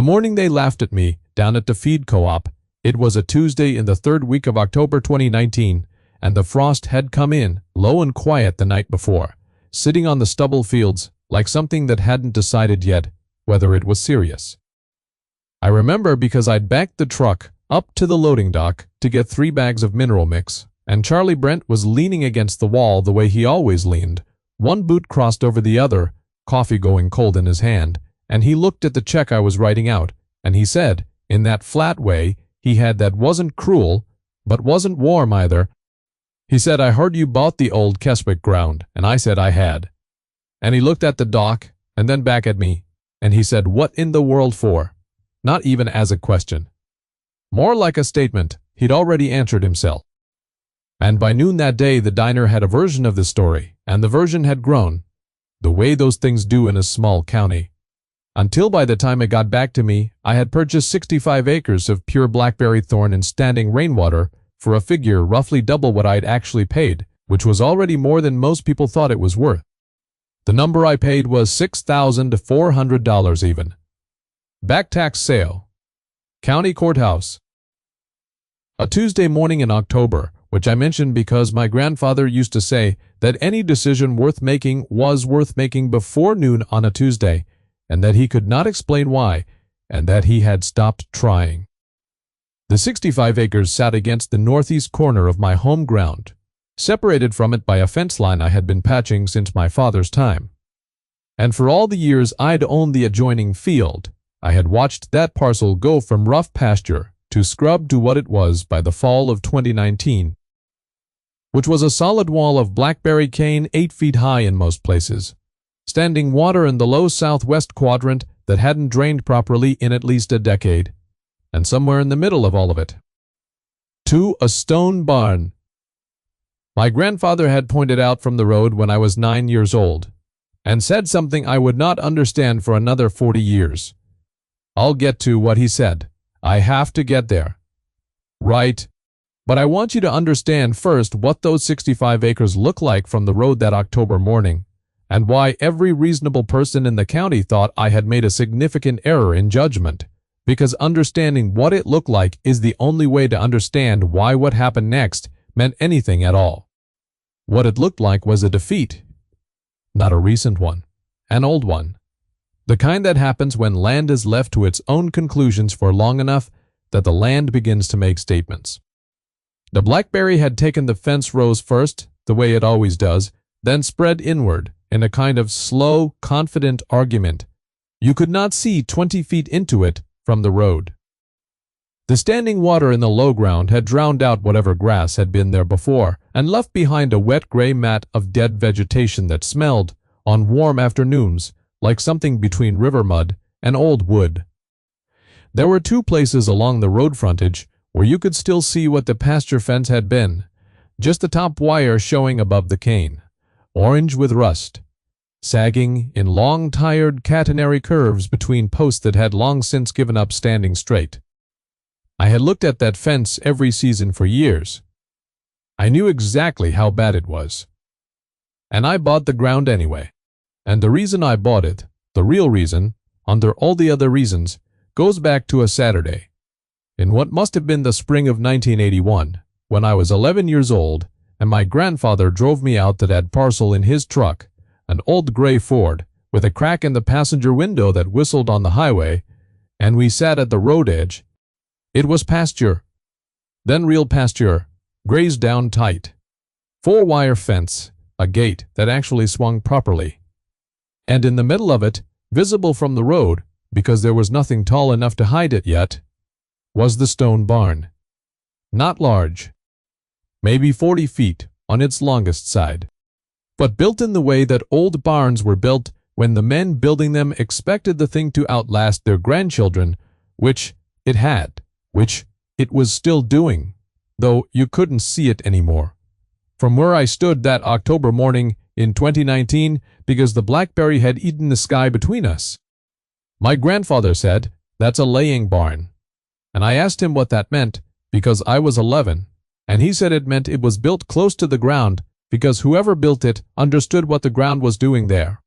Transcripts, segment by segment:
The morning they laughed at me, down at the feed co-op, it was a Tuesday in the third week of October 2019, and the frost had come in, low and quiet the night before, sitting on the stubble fields like something that hadn't decided yet whether it was serious. I remember because I'd backed the truck up to the loading dock to get 3 bags of mineral mix, and Charlie Brent was leaning against the wall the way he always leaned, one boot crossed over the other, coffee going cold in his hand, and he looked at the check I was writing out, and he said, in that flat way he had that wasn't cruel, but wasn't warm either, he said, "I heard you bought the old Keswick ground," and I said I had. And he looked at the dock, and then back at me, and he said, "What in the world for?" Not even as a question. More like a statement. He'd already answered himself. And by noon that day, the diner had a version of the story, and the version had grown, the way those things do in a small county. Until by the time it got back to me, I had purchased 65 acres of pure blackberry thorn and standing rainwater for a figure roughly double what I'd actually paid, which was already more than most people thought it was worth. The number I paid was $6,400 even. Back tax sale. County courthouse. A Tuesday morning in October, which I mentioned because my grandfather used to say that any decision worth making was worth making before noon on a Tuesday, and that he could not explain why, and that he had stopped trying. The 65 acres sat against the northeast corner of my home ground, separated from it by a fence line I had been patching since my father's time. And for all the years I'd owned the adjoining field, I had watched that parcel go from rough pasture to scrub to what it was by the fall of 2019, which was a solid wall of blackberry cane 8 feet high in most places, standing water in the low southwest quadrant that hadn't drained properly in at least a decade, and somewhere in the middle of all of it, to a stone barn. My grandfather had pointed out from the road when I was 9 years old, and said something I would not understand for another 40 years. I'll get to what he said. I have to get there. Right. But I want you to understand first what those 65 acres look like from the road that October morning, and why every reasonable person in the county thought I had made a significant error in judgment, because understanding what it looked like is the only way to understand why what happened next meant anything at all. What it looked like was a defeat. Not a recent one, an old one. The kind that happens when land is left to its own conclusions for long enough that the land begins to make statements. The blackberry had taken the fence rows first, the way it always does, then spread inward in a kind of slow, confident argument. You could not see 20 feet into it from the road. The standing water in the low ground had drowned out whatever grass had been there before and left behind a wet gray mat of dead vegetation that smelled, on warm afternoons, like something between river mud and old wood. There were 2 places along the road frontage where you could still see what the pasture fence had been, just the top wire showing above the cane, orange with rust, sagging in long, tired, catenary curves between posts that had long since given up standing straight. I had looked at that fence every season for years. I knew exactly how bad it was. And I bought the ground anyway. And the reason I bought it, the real reason, under all the other reasons, goes back to a Saturday, in what must have been the spring of 1981, when I was 11 years old, and my grandfather drove me out to that parcel in his truck, an old gray Ford, with a crack in the passenger window that whistled on the highway, and we sat at the road edge. It was pasture, then real pasture, grazed down tight. 4-wire fence, a gate that actually swung properly. And in the middle of it, visible from the road, because there was nothing tall enough to hide it yet, was the stone barn. Not large, maybe 40 feet on its longest side, but built in the way that old barns were built when the men building them expected the thing to outlast their grandchildren, which it had, which it was still doing, though you couldn't see it anymore. From where I stood that October morning in 2019, because the blackberry had eaten the sky between us. My grandfather said, "That's a laying barn." And I asked him what that meant, because I was 11, and he said it meant it was built close to the ground because whoever built it understood what the ground was doing there.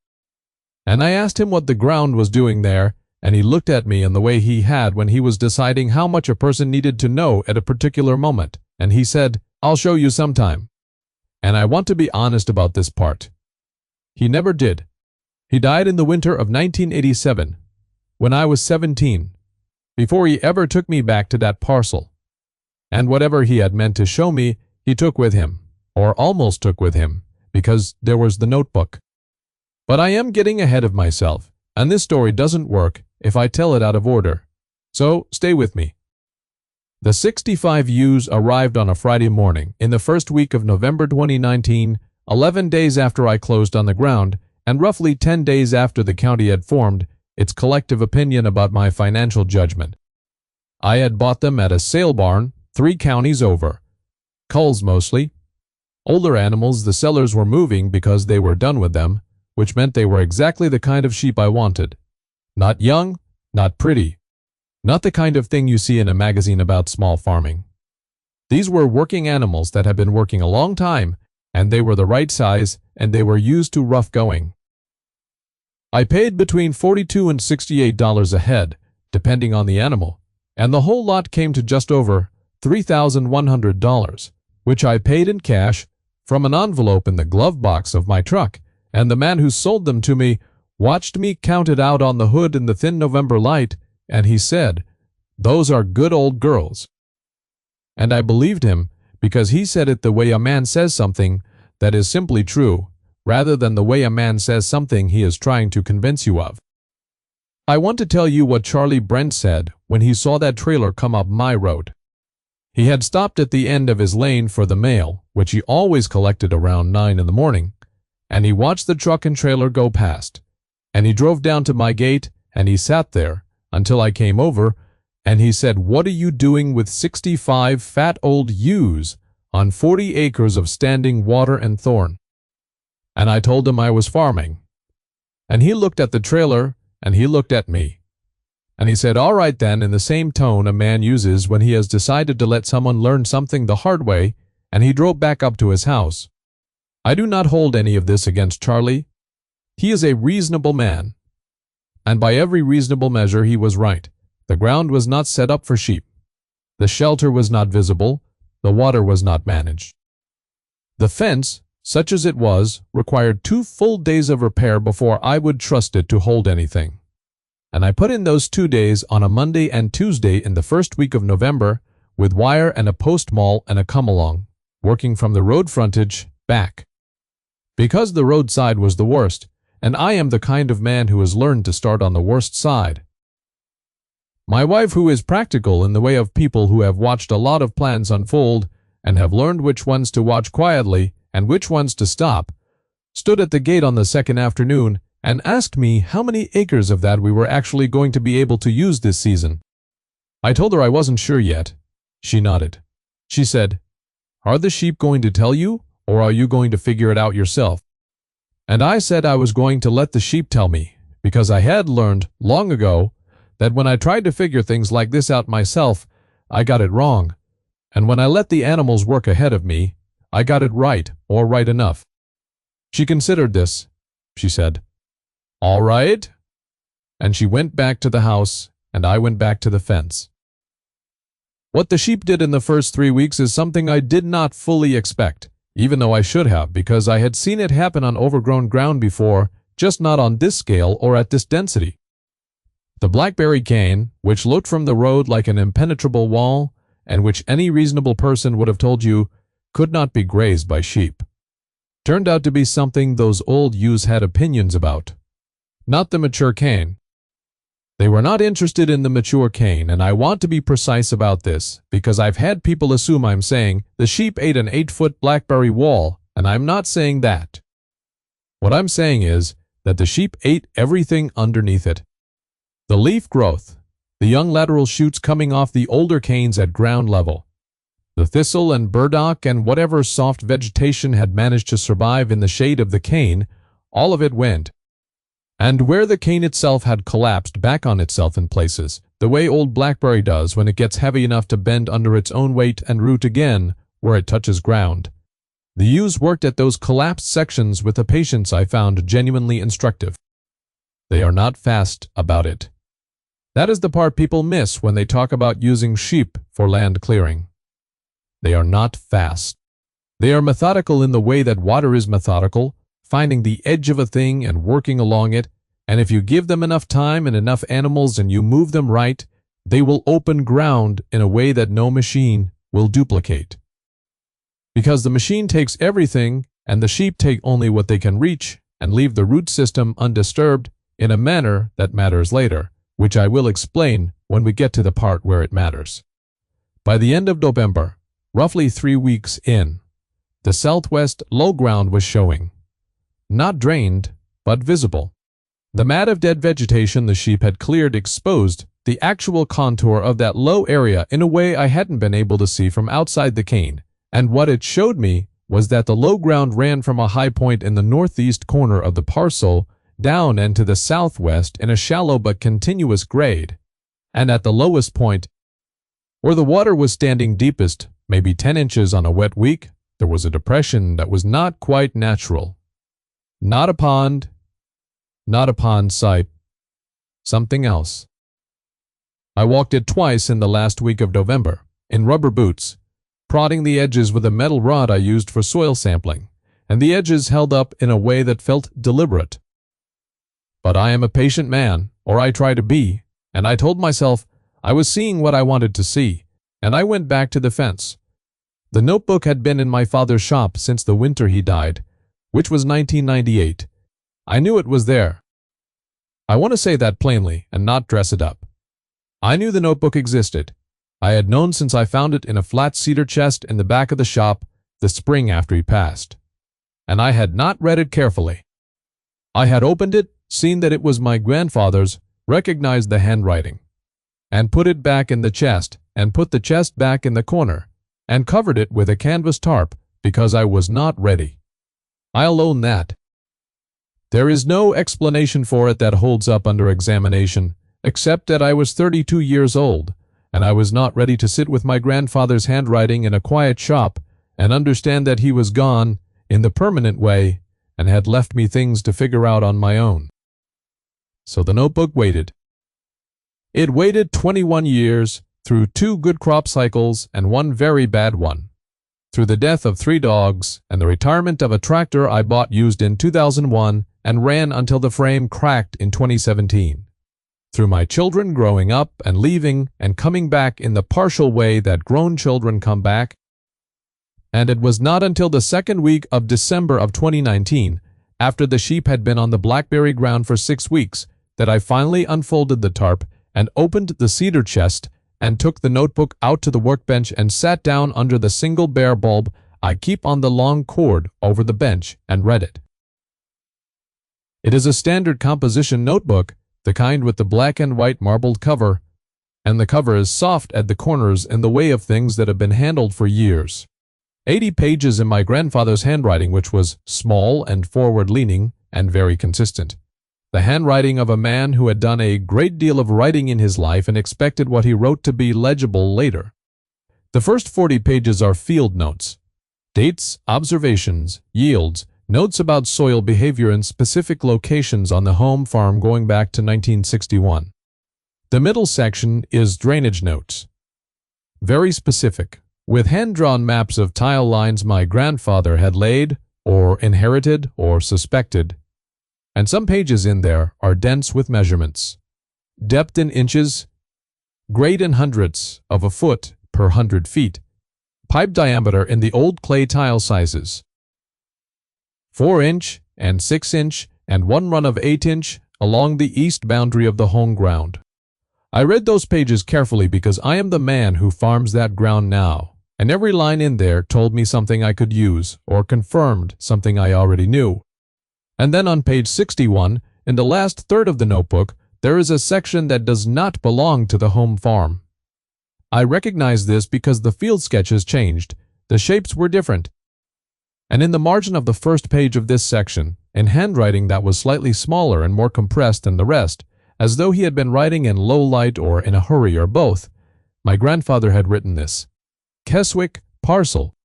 And I asked him what the ground was doing there, and he looked at me in the way he had when he was deciding how much a person needed to know at a particular moment, and he said, "I'll show you sometime." And I want to be honest about this part. He never did. He died in the winter of 1987, when I was 17, before he ever took me back to that parcel. And whatever he had meant to show me, he took with him, or almost took with him, because there was the notebook. But I am getting ahead of myself, and this story doesn't work if I tell it out of order. So stay with me. The 65 ewes arrived on a Friday morning in the first week of November 2019, 11 days after I closed on the ground, and roughly 10 days after the county had formed its collective opinion about my financial judgment. I had bought them at a sale barn 3 counties over. Culls mostly. Older animals the sellers were moving because they were done with them, which meant they were exactly the kind of sheep I wanted. Not young, not pretty. Not the kind of thing you see in a magazine about small farming. These were working animals that had been working a long time, and they were the right size, and they were used to rough going. I paid between $42 and $68 a head, depending on the animal, and the whole lot came to just over $3,100, which I paid in cash from an envelope in the glove box of my truck, and the man who sold them to me watched me count it out on the hood in the thin November light, and he said, "Those are good old girls." And I believed him because he said it the way a man says something that is simply true, rather than the way a man says something he is trying to convince you of. I want to tell you what Charlie Brent said when he saw that trailer come up my road. He had stopped at the end of his lane for the mail, which he always collected around 9 in the morning, and he watched the truck and trailer go past, and he drove down to my gate, and he sat there until I came over, and he said, "What are you doing with 65 fat old ewes on 40 acres of standing water and thorn?" And I told him I was farming. And he looked at the trailer, and he looked at me. And he said, "All right then," in the same tone a man uses when he has decided to let someone learn something the hard way, and he drove back up to his house. I do not hold any of this against Charlie. He is a reasonable man. And by every reasonable measure he was right. The ground was not set up for sheep. The shelter was not visible. The water was not managed. The fence, such as it was, required 2 full days of repair before I would trust it to hold anything. And I put in those 2 days on a Monday and Tuesday in the first week of November, with wire and a post maul and a come-along, working from the road frontage back. Because the roadside was the worst, and I am the kind of man who has learned to start on the worst side. My wife, who is practical in the way of people who have watched a lot of plans unfold and have learned which ones to watch quietly and which ones to stop, stood at the gate on the second afternoon and asked me how many acres of that we were actually going to be able to use this season. I told her I wasn't sure yet. She nodded. She said, "Are the sheep going to tell you, or are you going to figure it out yourself?" And I said I was going to let the sheep tell me, because I had learned long ago that when I tried to figure things like this out myself, I got it wrong, and when I let the animals work ahead of me, I got it right, or right enough. She considered this. She said, "All right," and she went back to the house, and I went back to the fence. What the sheep did in the first 3 weeks is something I did not fully expect, even though I should have, because I had seen it happen on overgrown ground before, just not on this scale or at this density. The Blackberry cane, which looked from the road like an impenetrable wall, and which any reasonable person would have told you could not be grazed by sheep, turned out to be something those old ewes had opinions about. Not the mature cane. They were not interested in the mature cane, and I want to be precise about this, because I've had people assume I'm saying the sheep ate an 8-foot blackberry wall, and I'm not saying that. What I'm saying is that the sheep ate everything underneath it. The leaf growth, the young lateral shoots coming off the older canes at ground level, the thistle and burdock and whatever soft vegetation had managed to survive in the shade of the cane, all of it went. And where the cane itself had collapsed back on itself in places, the way old blackberry does when it gets heavy enough to bend under its own weight and root again where it touches ground, the ewes worked at those collapsed sections with a patience I found genuinely instructive. They are not fast about it. That is the part people miss when they talk about using sheep for land clearing. They are not fast. They are methodical in the way that water is methodical, finding the edge of a thing and working along it, and if you give them enough time and enough animals and you move them right, they will open ground in a way that no machine will duplicate. Because the machine takes everything and the sheep take only what they can reach and leave the root system undisturbed in a manner that matters later, which I will explain when we get to the part where it matters. By the end of November, roughly 3 weeks in, the southwest low ground was showing. Not drained, but visible. The mat of dead vegetation the sheep had cleared exposed the actual contour of that low area in a way I hadn't been able to see from outside the cane, and what it showed me was that the low ground ran from a high point in the northeast corner of the parcel down and to the southwest in a shallow but continuous grade, and at the lowest point, where the water was standing deepest, maybe 10 inches on a wet week, there was a depression that was not quite natural. Not a pond site, something else. I walked it twice in the last week of November, in rubber boots, prodding the edges with a metal rod I used for soil sampling, and the edges held up in a way that felt deliberate. But I am a patient man, or I try to be, and I told myself I was seeing what I wanted to see, and I went back to the fence. The notebook had been in my father's shop since the winter he died, which was 1998. I knew it was there. I want to say that plainly and not dress it up. I knew the notebook existed. I had known since I found it in a flat cedar chest in the back of the shop the spring after he passed. And I had not read it carefully. I had opened it, seen that it was my grandfather's, recognized the handwriting, and put it back in the chest, and put the chest back in the corner, and covered it with a canvas tarp because I was not ready. I'll own that. There is no explanation for it that holds up under examination, except that I was 32 years old, and I was not ready to sit with my grandfather's handwriting in a quiet shop and understand that he was gone in the permanent way and had left me things to figure out on my own. So the notebook waited. It waited 21 years, through 2 good crop cycles and 1 very bad one, through the death of 3 dogs and the retirement of a tractor I bought used in 2001 and ran until the frame cracked in 2017, through my children growing up and leaving and coming back in the partial way that grown children come back, and it was not until the 2nd week of December of 2019, after the sheep had been on the Blackberry ground for 6 weeks, that I finally unfolded the tarp and opened the cedar chest and took the notebook out to the workbench and sat down under the single bare bulb I keep on the long cord over the bench and read it. It is a standard composition notebook, the kind with the black and white marbled cover, and the cover is soft at the corners in the way of things that have been handled for years. 80 pages in my grandfather's handwriting, which was small and forward-leaning and very consistent. The handwriting of a man who had done a great deal of writing in his life and expected what he wrote to be legible later. The first 40 pages are field notes. Dates, observations, yields, notes about soil behavior in specific locations on the home farm going back to 1961. The middle section is drainage notes. Very specific, with hand-drawn maps of tile lines my grandfather had laid, or inherited, or suspected. And some pages in there are dense with measurements. Depth in inches, grade in hundredths of a foot per 100 feet, pipe diameter in the old clay tile sizes. 4-inch and 6-inch and 1 run of 8-inch along the east boundary of the home ground. I read those pages carefully because I am the man who farms that ground now, and every line in there told me something I could use or confirmed something I already knew. And then on page 61, in the last third of the notebook, there is a section that does not belong to the home farm. I recognize this because the field sketches changed, the shapes were different. And in the margin of the first page of this section, in handwriting that was slightly smaller and more compressed than the rest, as though he had been writing in low light or in a hurry or both, my grandfather had written this: Keswick Parcel,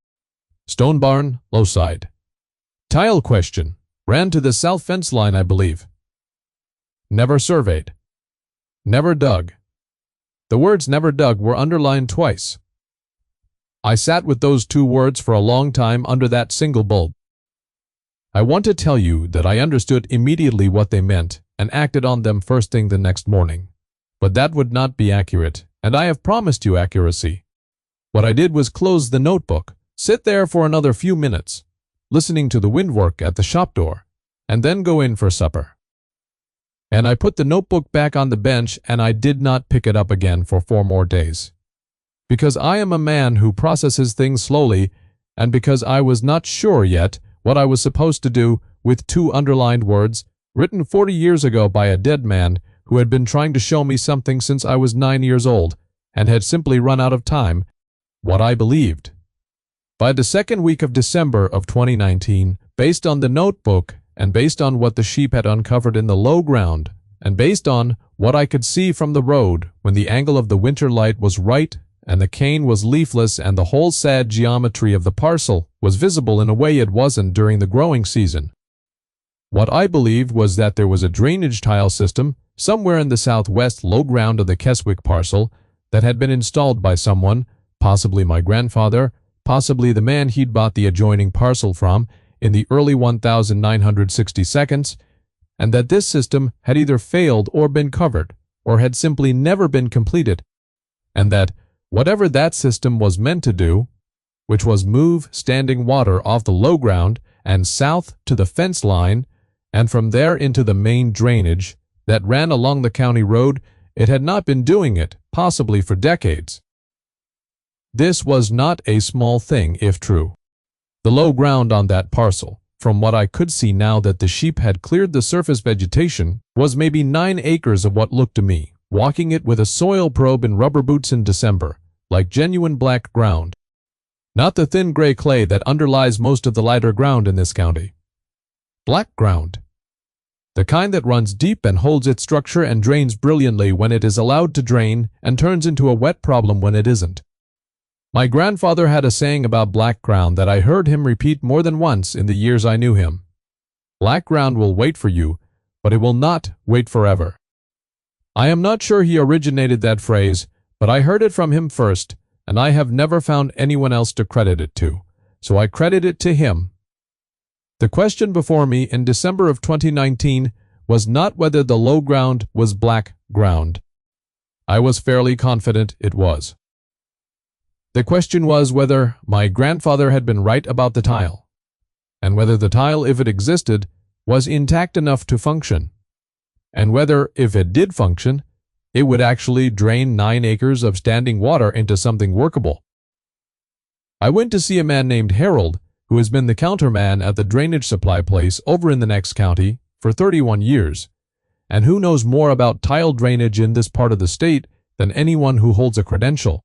Stone Barn, Lowside. Tile question. Ran to the south fence line, I believe. Never surveyed. Never dug. The words "never dug" were underlined twice. I sat with those two words for a long time under that single bulb. I want to tell you that I understood immediately what they meant and acted on them first thing the next morning. But that would not be accurate, and I have promised you accuracy. What I did was close the notebook, sit there for another few minutes, listening to the windwork at the shop door, and then go in for supper. And I put the notebook back on the bench, and I did not pick it up again for 4 more days. Because I am a man who processes things slowly, and because I was not sure yet what I was supposed to do with 2 underlined words written 40 years ago by a dead man who had been trying to show me something since I was 9 years old and had simply run out of time, what I believed. By the second week of December of 2019, based on the notebook and based on what the sheep had uncovered in the low ground, and based on what I could see from the road when the angle of the winter light was right and the cane was leafless and the whole sad geometry of the parcel was visible in a way it wasn't during the growing season. What I believed was that there was a drainage tile system somewhere in the southwest low ground of the Keswick parcel that had been installed by someone, possibly my grandfather, possibly the man he'd bought the adjoining parcel from in the early 1962, and that this system had either failed or been covered, or had simply never been completed, and that whatever that system was meant to do, which was move standing water off the low ground and south to the fence line, and from there into the main drainage that ran along the county road, it had not been doing it, possibly for decades. This was not a small thing, if true. The low ground on that parcel, from what I could see now that the sheep had cleared the surface vegetation, was maybe 9 acres of what looked to me, walking it with a soil probe in rubber boots in December, like genuine black ground. Not the thin gray clay that underlies most of the lighter ground in this county. Black ground. The kind that runs deep and holds its structure and drains brilliantly when it is allowed to drain and turns into a wet problem when it isn't. My grandfather had a saying about black ground that I heard him repeat more than once in the years I knew him. Black ground will wait for you, but it will not wait forever. I am not sure he originated that phrase, but I heard it from him first, and I have never found anyone else to credit it to, so I credit it to him. The question before me in December of 2019 was not whether the low ground was black ground. I was fairly confident it was. The question was whether my grandfather had been right about the tile, and whether the tile, if it existed, was intact enough to function, and whether, if it did function, it would actually drain 9 acres of standing water into something workable. I went to see a man named Harold, who has been the counterman at the drainage supply place over in the next county for 31 years, and who knows more about tile drainage in this part of the state than anyone who holds a credential.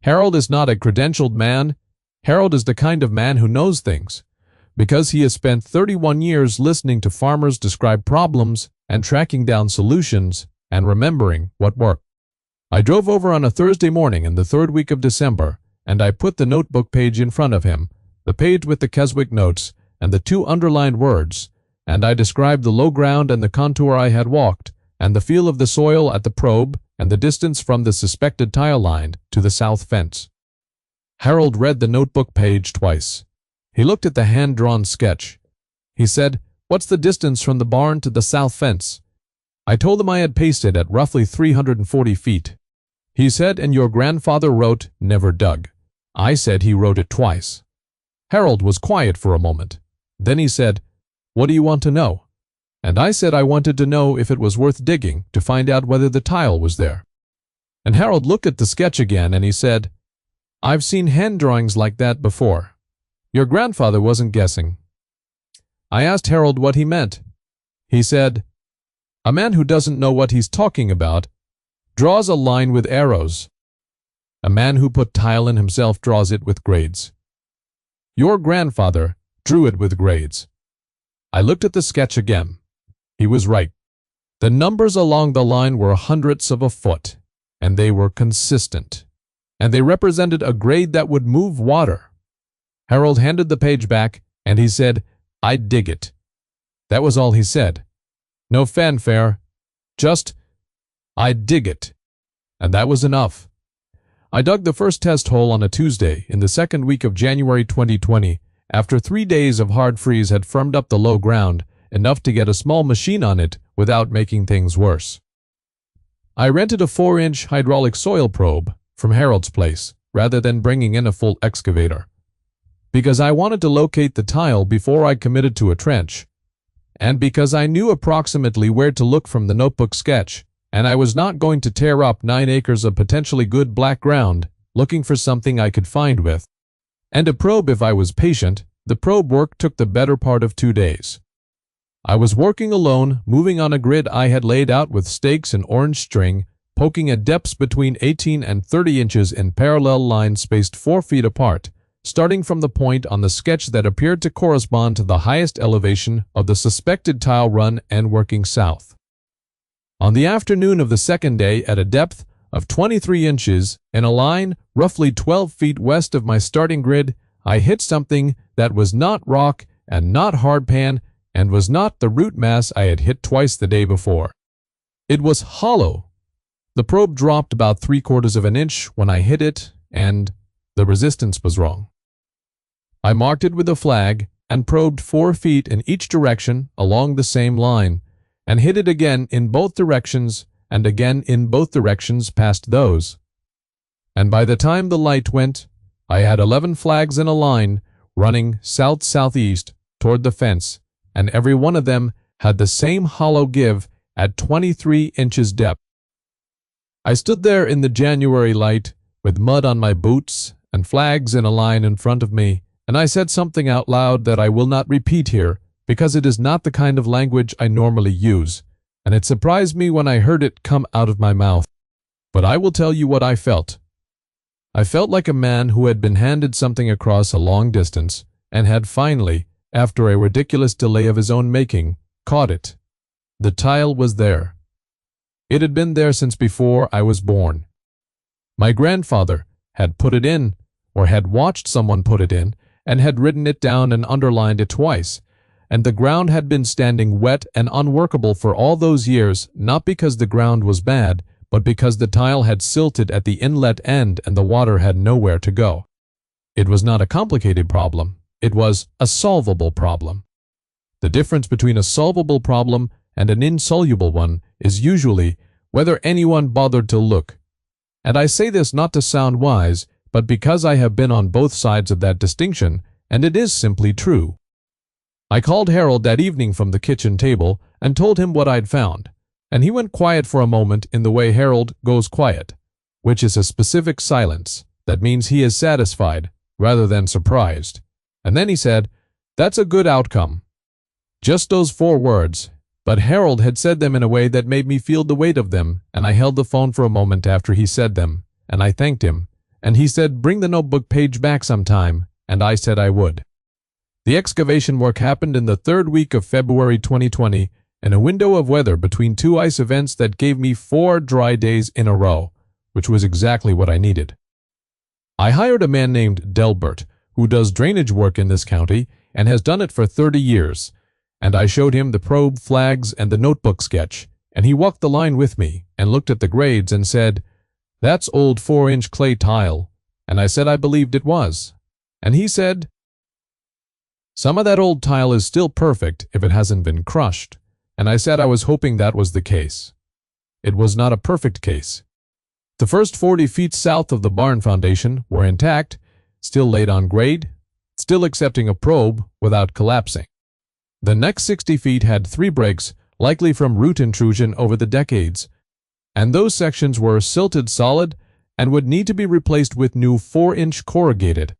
Harold is not a credentialed man. Harold is the kind of man who knows things, because he has spent 31 years listening to farmers describe problems and tracking down solutions and remembering what worked. I drove over on a Thursday morning in the 3rd week of December, and I put the notebook page in front of him, the page with the Keswick notes and the 2 underlined words, and I described the low ground and the contour I had walked, and the feel of the soil at the probe, and the distance from the suspected tile line to the south fence. Harold read the notebook page twice. He looked at the hand-drawn sketch. He said, "What's the distance from the barn to the south fence?" I told him I had paced it at roughly 340 feet. He said, "And your grandfather wrote, 'never dug.'" I said he wrote it twice. Harold was quiet for a moment. Then he said, "What do you want to know?" And I said I wanted to know if it was worth digging to find out whether the tile was there. And Harold looked at the sketch again and he said, "I've seen hand drawings like that before. Your grandfather wasn't guessing." I asked Harold what he meant. He said, "A man who doesn't know what he's talking about draws a line with arrows. A man who put tile in himself draws it with grades. Your grandfather drew it with grades." I looked at the sketch again. He was right. The numbers along the line were hundredths of a foot, and they were consistent, and they represented a grade that would move water. Harold handed the page back, and he said, "I'd dig it." That was all he said. No fanfare, just, "I'd dig it." and that was enough. I dug the first test hole on a Tuesday in the second week of January 2020, after 3 days of hard freeze had firmed up the low ground, enough to get a small machine on it without making things worse. I rented a 4-inch hydraulic soil probe from Harold's place, rather than bringing in a full excavator, because I wanted to locate the tile before I committed to a trench, and because I knew approximately where to look from the notebook sketch, and I was not going to tear up 9 acres of potentially good black ground looking for something I could find with. And a probe if I was patient. The probe work took the better part of 2 days. I was working alone, moving on a grid I had laid out with stakes and orange string, poking at depths between 18 and 30 inches in parallel lines spaced 4 feet apart, starting from the point on the sketch that appeared to correspond to the highest elevation of the suspected tile run and working south. On the afternoon of the second day, at a depth of 23 inches, in a line roughly 12 feet west of my starting grid, I hit something that was not rock and not hardpan and was not the root mass I had hit twice the day before. It was hollow. The probe dropped about 3/4 of an inch when I hit it, and the resistance was wrong. I marked it with a flag and probed 4 feet in each direction along the same line, and hit it again in both directions and again in both directions past those. And by the time the light went, I had 11 flags in a line running south-southeast toward the fence, and every one of them had the same hollow give at 23 inches depth. I stood there in the January light with mud on my boots and flags in a line in front of me, and I said something out loud that I will not repeat here because it is not the kind of language I normally use, and it surprised me when I heard it come out of my mouth. But I will tell you what I felt. I felt like a man who had been handed something across a long distance and had finally, after a ridiculous delay of his own making, caught it. The tile was there. It had been there since before I was born. My grandfather had put it in, or had watched someone put it in, and had written it down and underlined it twice, and the ground had been standing wet and unworkable for all those years, not because the ground was bad, but because the tile had silted at the inlet end and the water had nowhere to go. It was not a complicated problem. It was a solvable problem. The difference between a solvable problem and an insoluble one is usually whether anyone bothered to look. And I say this not to sound wise, but because I have been on both sides of that distinction, and it is simply true. I called Harold that evening from the kitchen table and told him what I'd found, and he went quiet for a moment in the way Harold goes quiet, which is a specific silence that means he is satisfied rather than surprised. And then he said, "That's a good outcome." Just those 4 words, but Harold had said them in a way that made me feel the weight of them, and I held the phone for a moment after he said them, and I thanked him, and he said, "Bring the notebook page back sometime," and I said I would. The excavation work happened in the 3rd week of February 2020, in a window of weather between 2 ice events that gave me 4 dry days in a row, which was exactly what I needed. I hired a man named Delbert, who does drainage work in this county and has done it for 30 years, and I showed him the probe, flags, and the notebook sketch, and he walked the line with me and looked at the grades and said, "That's old 4-inch clay tile," and I said I believed it was. And he said, "Some of that old tile is still perfect if it hasn't been crushed," and I said I was hoping that was the case. It was not a perfect case. The first 40 feet south of the barn foundation were intact, still laid on grade, still accepting a probe without collapsing. The next 60 feet had 3 breaks, likely from root intrusion over the decades, and those sections were silted solid and would need to be replaced with new 4-inch corrugated.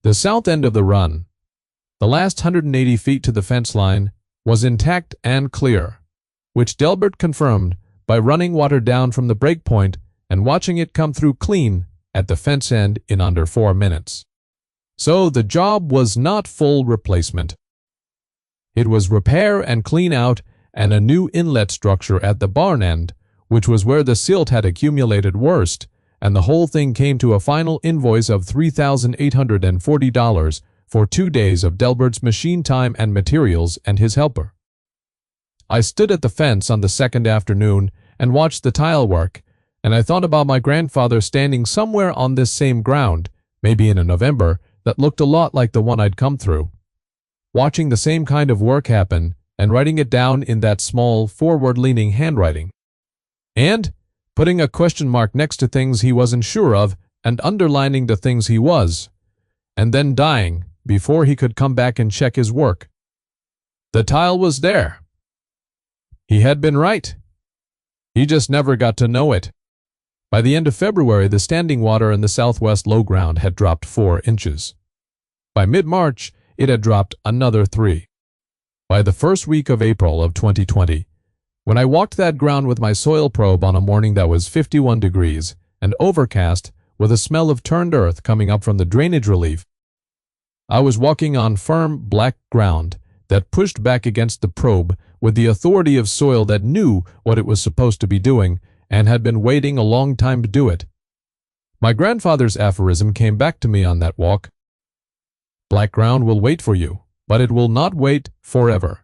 The south end of the run, the last 180 feet to the fence line, was intact and clear, which Delbert confirmed by running water down from the break point and watching it come through clean at the fence end in under 4 minutes. So the job was not full replacement. It was repair and clean out and a new inlet structure at the barn end, which was where the silt had accumulated worst, and the whole thing came to a final invoice of $3,840 for 2 days of Delbert's machine time and materials and his helper. I stood at the fence on the second afternoon and watched the tile work, and I thought about my grandfather standing somewhere on this same ground, maybe in a November, that looked a lot like the one I'd come through, watching the same kind of work happen and writing it down in that small, forward-leaning handwriting. And putting a question mark next to things he wasn't sure of and underlining the things he was, and then dying before he could come back and check his work. The tile was there. He had been right. He just never got to know it. By the end of February, the standing water in the southwest low ground had dropped 4 inches. By mid-March, it had dropped another 3. By the first week of April of 2020, when I walked that ground with my soil probe on a morning that was 51 degrees and overcast with a smell of turned earth coming up from the drainage relief, I was walking on firm, black ground that pushed back against the probe with the authority of soil that knew what it was supposed to be doing and had been waiting a long time to do it. My grandfather's aphorism came back to me on that walk. Black ground will wait for you, but it will not wait forever.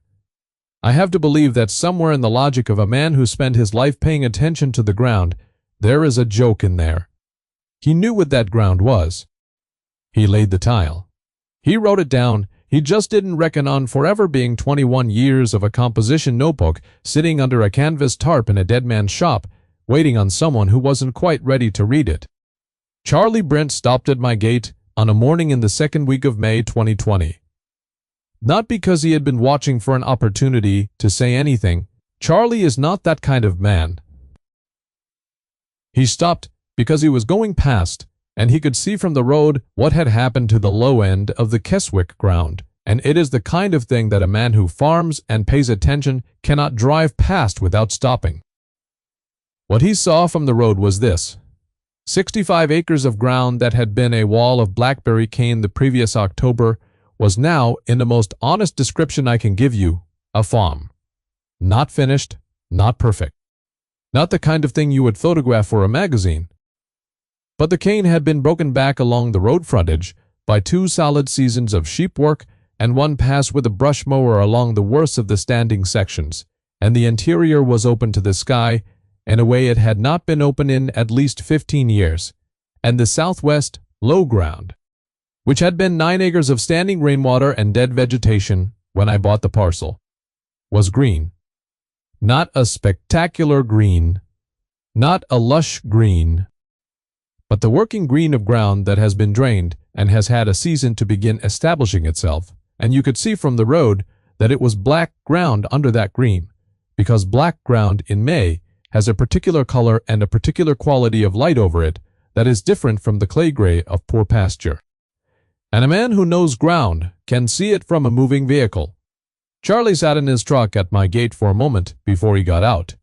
I have to believe that somewhere in the logic of a man who spent his life paying attention to the ground, there is a joke in there. He knew what that ground was. He laid the tile. He wrote it down. He just didn't reckon on forever being 21 years of a composition notebook sitting under a canvas tarp in a dead man's shop, waiting on someone who wasn't quite ready to read it. Charlie Brent stopped at my gate on a morning in the second week of May 2020. Not because he had been watching for an opportunity to say anything. Charlie is not that kind of man. He stopped because he was going past, and he could see from the road what had happened to the low end of the Keswick ground, and it is the kind of thing that a man who farms and pays attention cannot drive past without stopping. What he saw from the road was this: 65 acres of ground that had been a wall of blackberry cane the previous October was now, in the most honest description I can give you, a farm. Not finished, not perfect. Not the kind of thing you would photograph for a magazine. But the cane had been broken back along the road frontage by 2 solid seasons of sheep work and 1 pass with a brush mower along the worst of the standing sections, and the interior was open to the sky in a way it had not been open in at least 15 years, and the southwest low ground, which had been 9 acres of standing rainwater and dead vegetation when I bought the parcel, was green. Not a spectacular green, not a lush green, but the working green of ground that has been drained and has had a season to begin establishing itself, and you could see from the road that it was black ground under that green, because black ground in May has a particular color and a particular quality of light over it that is different from the clay gray of poor pasture. And a man who knows ground can see it from a moving vehicle. Charlie sat in his truck at my gate for a moment before he got out.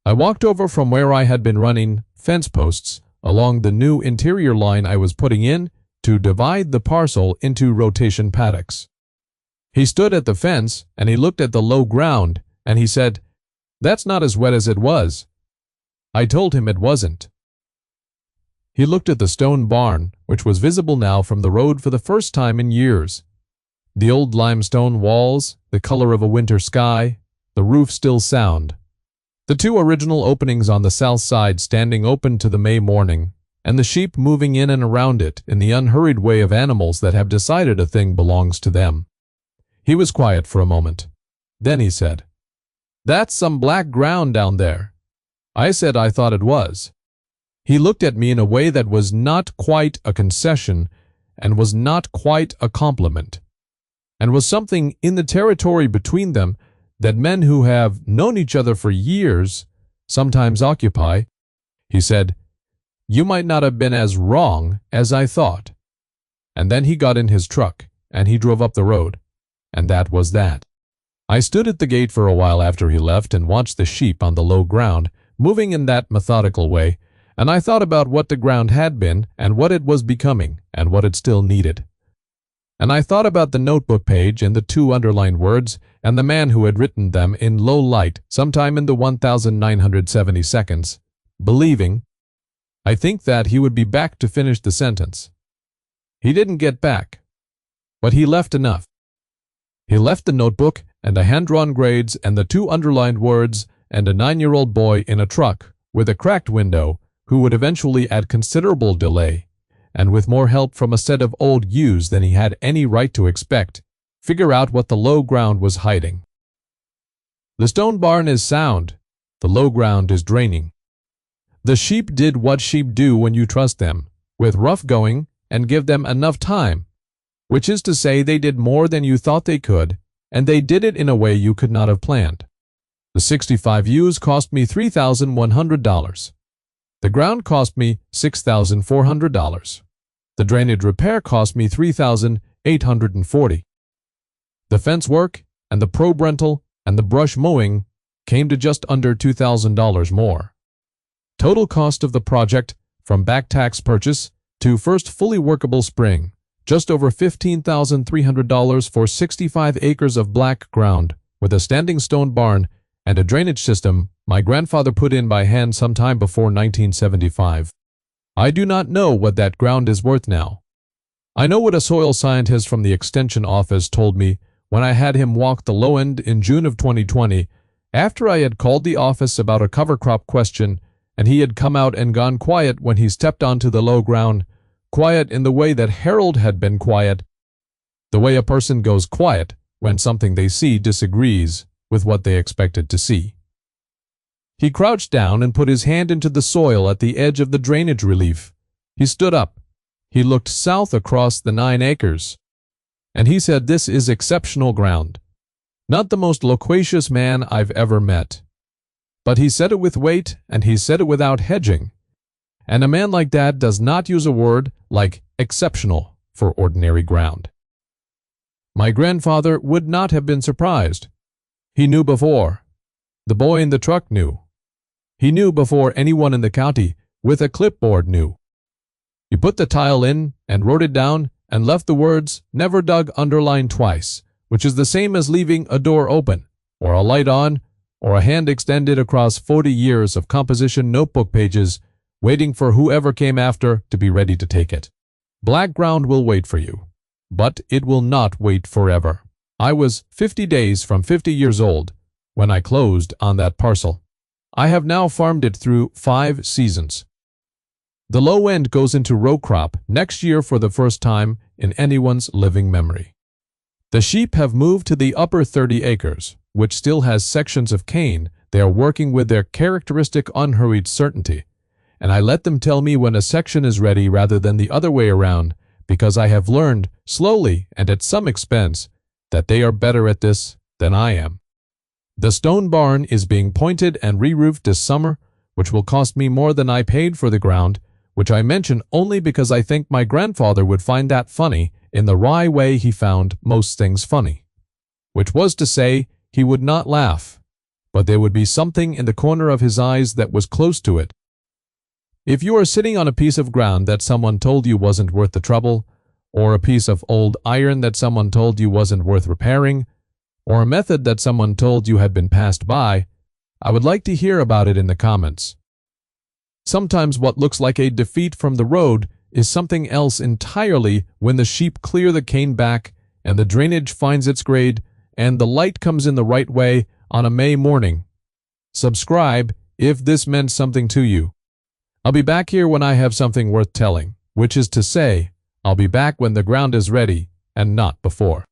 I walked over from where I had been running fence posts along the new interior line I was putting in to divide the parcel into rotation paddocks. He stood at the fence and he looked at the low ground and he said, "That's not as wet as it was." I told him it wasn't. He looked at the stone barn, which was visible now from the road for the first time in years. The old limestone walls, the color of a winter sky, the roof still sound. The 2 original openings on the south side standing open to the May morning, and the sheep moving in and around it in the unhurried way of animals that have decided a thing belongs to them. He was quiet for a moment. Then he said, "That's some black ground down there." I said I thought it was. He looked at me in a way that was not quite a concession and was not quite a compliment, and was something in the territory between them that men who have known each other for years sometimes occupy. He said, "You might not have been as wrong as I thought." And then he got in his truck and he drove up the road, and that was that. I stood at the gate for a while after he left and watched the sheep on the low ground moving in that methodical way, and I thought about what the ground had been and what it was becoming and what it still needed. And I thought about the notebook page and the 2 underlined words and the man who had written them in low light sometime in the 1970 seconds, believing, I think, that he would be back to finish the sentence. He didn't get back, but he left enough. He left the notebook and the hand-drawn grades and the 2 underlined words and a 9-year-old boy in a truck with a cracked window, who would eventually, at considerable delay, and with more help from a set of old ewes than he had any right to expect, figure out what the low ground was hiding. The stone barn is sound. The low ground is draining. The sheep did what sheep do when you trust them, with rough going, and give them enough time, which is to say they did more than you thought they could, and they did it in a way you could not have planned. The 65 ewes cost me $3,100. The ground cost me $6,400. The drainage repair cost me $3,840. The fence work and the probe rental and the brush mowing came to just under $2,000 more. Total cost of the project, from back tax purchase to first fully workable spring, just over $15,300 for 65 acres of black ground with a standing stone barn and a drainage system my grandfather put in by hand sometime before 1975. I do not know what that ground is worth now. I know what a soil scientist from the Extension office told me when I had him walk the low end in June of 2020 after I had called the office about a cover crop question and he had come out and gone quiet when he stepped onto the low ground, quiet in the way that Harold had been quiet, the way a person goes quiet when something they see disagrees with what they expected to see. He crouched down and put his hand into the soil at the edge of the drainage relief. He stood up. He looked south across the 9 acres. And he said, "This is exceptional ground." Not the most loquacious man I've ever met. But he said it with weight, and he said it without hedging. And a man like that does not use a word like exceptional for ordinary ground. My grandfather would not have been surprised. He knew before. The boy in the truck knew. He knew before anyone in the county with a clipboard knew. He put the tile in and wrote it down and left the words "never dug" underlined twice, which is the same as leaving a door open, or a light on, or a hand extended across 40 years of composition notebook pages, waiting for whoever came after to be ready to take it. Black ground will wait for you, but it will not wait forever. I was 50 days from 50 years old when I closed on that parcel. I have now farmed it through 5 seasons. The low end goes into row crop next year for the first time in anyone's living memory. The sheep have moved to the upper 30 acres, which still has sections of cane. They are working with their characteristic unhurried certainty, and I let them tell me when a section is ready rather than the other way around, because I have learned, slowly and at some expense, that they are better at this than I am. The stone barn is being pointed and re-roofed this summer, which will cost me more than I paid for the ground, which I mention only because I think my grandfather would find that funny in the wry way he found most things funny. Which was to say, he would not laugh, but there would be something in the corner of his eyes that was close to it. If you are sitting on a piece of ground that someone told you wasn't worth the trouble, or a piece of old iron that someone told you wasn't worth repairing, or a method that someone told you had been passed by, I would like to hear about it in the comments. Sometimes what looks like a defeat from the road is something else entirely when the sheep clear the cane back and the drainage finds its grade and the light comes in the right way on a May morning. Subscribe if this meant something to you. I'll be back here when I have something worth telling, which is to say, I'll be back when the ground is ready and not before.